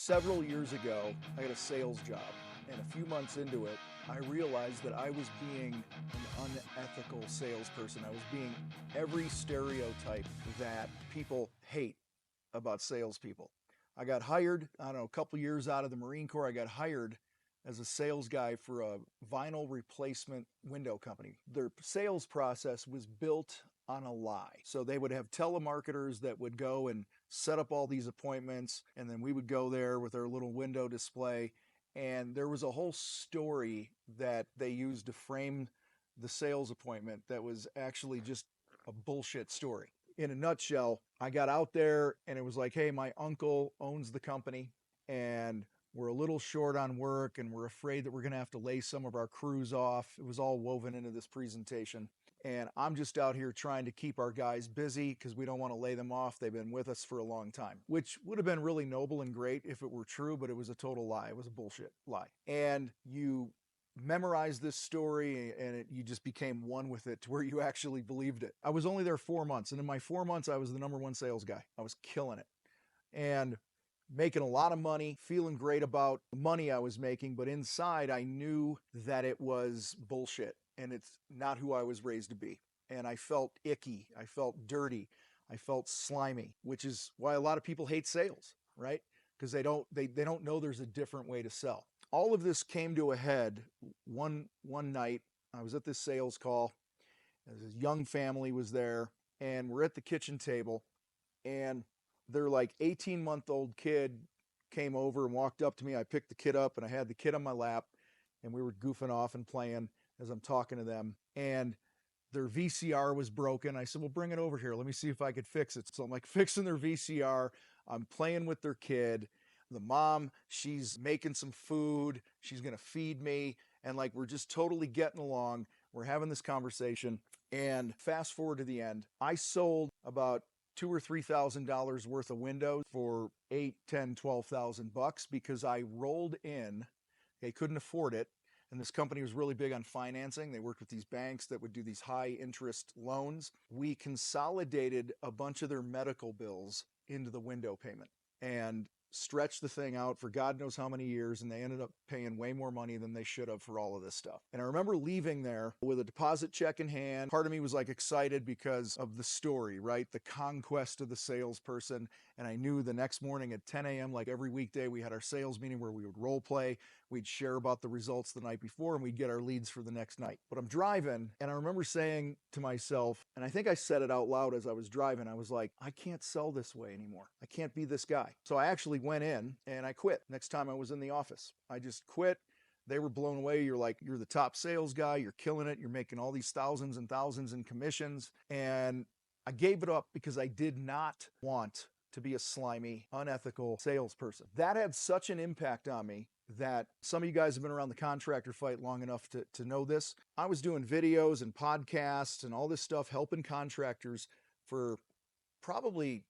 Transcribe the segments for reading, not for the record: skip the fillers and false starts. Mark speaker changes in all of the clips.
Speaker 1: Several years ago, I got a sales job, and a few months into it, I realized that I was being an unethical salesperson. I was being every stereotype that people hate about salespeople. I got hired, I don't know, a couple years out of the Marine Corps, I got hired as a sales guy for a vinyl replacement window company. Their sales process was built on a lie. So they would have telemarketers that would go and set up all these appointments, and then we would go there with our little window display. And there was a whole story that they used to frame the sales appointment that was actually just a bullshit story. In a nutshell, I got out there and it was like, hey, my uncle owns the company and we're a little short on work and we're afraid that we're going to have to lay some of our crews off. It was all woven into this presentation. And I'm just out here trying to keep our guys busy because we don't want to lay them off. They've been with us for a long time, which would have been really noble and great if it were true, but it was a total lie. It was a bullshit lie. And you memorize this story and you just became one with it to where you actually believed it. I was only there 4 months, and in my 4 months, I was the number one sales guy. I was killing it and making a lot of money, feeling great about the money I was making, but inside I knew that it was bullshit and it's not who I was raised to be. And I felt icky, I felt dirty, I felt slimy, which is why a lot of people hate sales, right? Because they don't know there's a different way to sell. All of this came to a head one night. I was at this sales call. This young family was there, and we're at the kitchen table, and their like 18-month-old kid came over and walked up to me. I picked the kid up, and I had the kid on my lap, and we were goofing off and playing as I'm talking to them. And their VCR was broken. I said, well, bring it over here. Let me see if I could fix it. So I'm like fixing their VCR. I'm playing with their kid. The mom, she's making some food. She's going to feed me. And like, we're just totally getting along. We're having this conversation. And fast forward to the end, I sold about $2,000 or $3,000 worth of windows for 8, 10, 12,000 bucks because I rolled in. They couldn't afford it. And this company was really big on financing. They worked with these banks that would do these high interest loans. We consolidated a bunch of their medical bills into the window payment and stretched the thing out for God knows how many years. And they ended up paying way more money than they should have for all of this stuff. And I remember leaving there with a deposit check in hand. Part of me was like excited because of the story, right? The conquest of the salesperson. And I knew the next morning at 10 a.m., like every weekday, we had our sales meeting where we would role play. We'd share about the results the night before and we'd get our leads for the next night. But I'm driving and I remember saying to myself, and I think I said it out loud as I was driving, I was like, I can't sell this way anymore. I can't be this guy. So I actually went in and I quit next time I was in the office. I just quit. They were blown away. You're like, you're the top sales guy. You're killing it. You're making all these thousands and thousands in commissions. And I gave it up because I did not want to be a slimy, unethical salesperson. That had such an impact on me that some of you guys have been around the contractor fight long enough to know this. I was doing videos and podcasts and all this stuff helping contractors for probably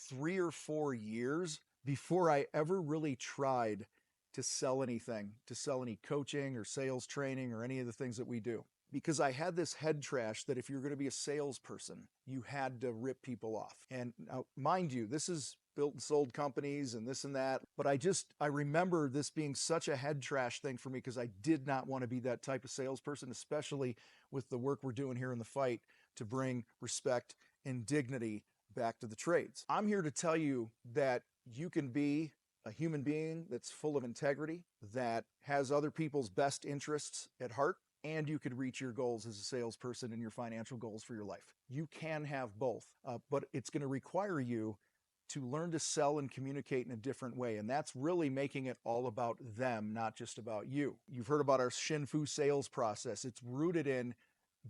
Speaker 1: 3 or 4 years before I ever really tried to sell anything, to sell any coaching or sales training or any of the things that we do. Because I had this head trash that if you're going to be a salesperson, you had to rip people off. And now, mind you, this is built and sold companies and this and that. But I remember this being such a head trash thing for me because I did not want to be that type of salesperson, especially with the work we're doing here in the fight to bring respect and dignity back to the trades. I'm here to tell you that you can be a human being that's full of integrity, that has other people's best interests at heart, and you could reach your goals as a salesperson and your financial goals for your life. You can have both, but it's going to require you to learn to sell and communicate in a different way. And that's really making it all about them, not just about you. You've heard about our Shinfu sales process. It's rooted in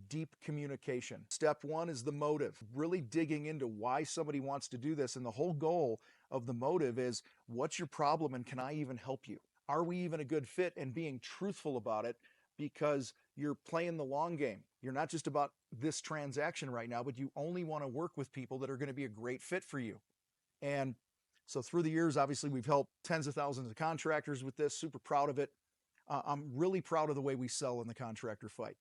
Speaker 1: deep communication. Step one is the motive, really digging into why somebody wants to do this. And the whole goal of the motive is, what's your problem and can I even help you? Are we even a good fit? And being truthful about it, because you're playing the long game. You're not just about this transaction right now, but you only want to work with people that are going to be a great fit for you. And so through the years, obviously, we've helped tens of thousands of contractors with this. Super proud of it. I'm really proud of the way we sell in the contractor fight.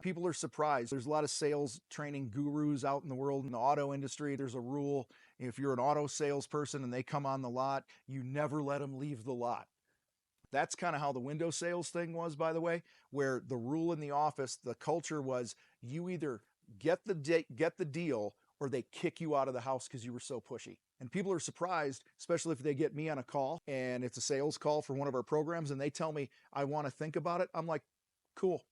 Speaker 1: People are surprised. There's a lot of sales training gurus out in the world in the auto industry. There's a rule. If you're an auto salesperson and they come on the lot, you never let them leave the lot. That's kind of how the window sales thing was, by the way, where the rule in the office, the culture was you either get the deal or they kick you out of the house because you were so pushy. And people are surprised, especially if they get me on a call and it's a sales call for one of our programs and they tell me I want to think about it. I'm like, cool.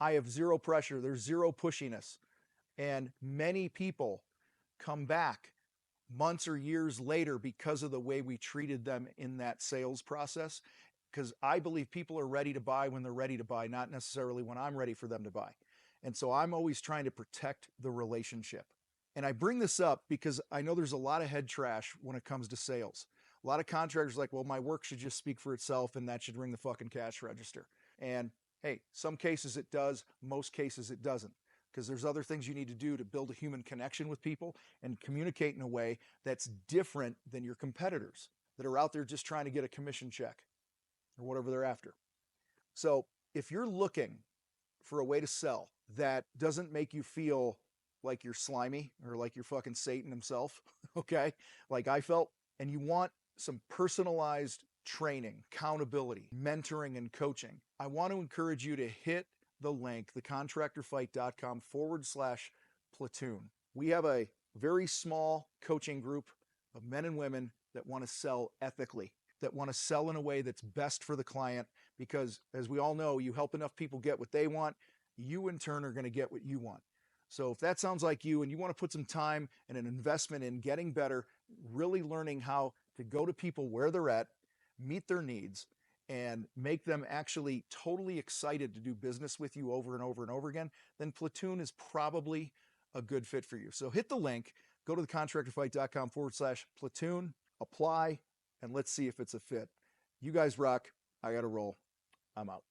Speaker 1: I have zero pressure. There's zero pushiness. And many people come back months or years later because of the way we treated them in that sales process. Because I believe people are ready to buy when they're ready to buy, not necessarily when I'm ready for them to buy. And so I'm always trying to protect the relationship. And I bring this up because I know there's a lot of head trash when it comes to sales. A lot of contractors are like, well, my work should just speak for itself and that should ring the fucking cash register. And hey, some cases it does, most cases it doesn't. Because there's other things you need to do to build a human connection with people and communicate in a way that's different than your competitors that are out there just trying to get a commission check or whatever they're after. So if you're looking for a way to sell that doesn't make you feel like you're slimy or like you're fucking Satan himself, okay, like I felt, and you want some personalized training, accountability, mentoring, and coaching, I want to encourage you to hit the link, thecontractorfight.com/platoon. We have a very small coaching group of men and women that want to sell ethically, that want to sell in a way that's best for the client, because as we all know, you help enough people get what they want, you in turn are going to get what you want. So if that sounds like you and you want to put some time and an investment in getting better, really learning how to go to people where they're at, meet their needs, and make them actually totally excited to do business with you over and over and over again, then Platoon is probably a good fit for you. So hit the link, go to thecontractorfight.com/platoon, apply, and let's see if it's a fit. You guys rock. I got to roll. I'm out.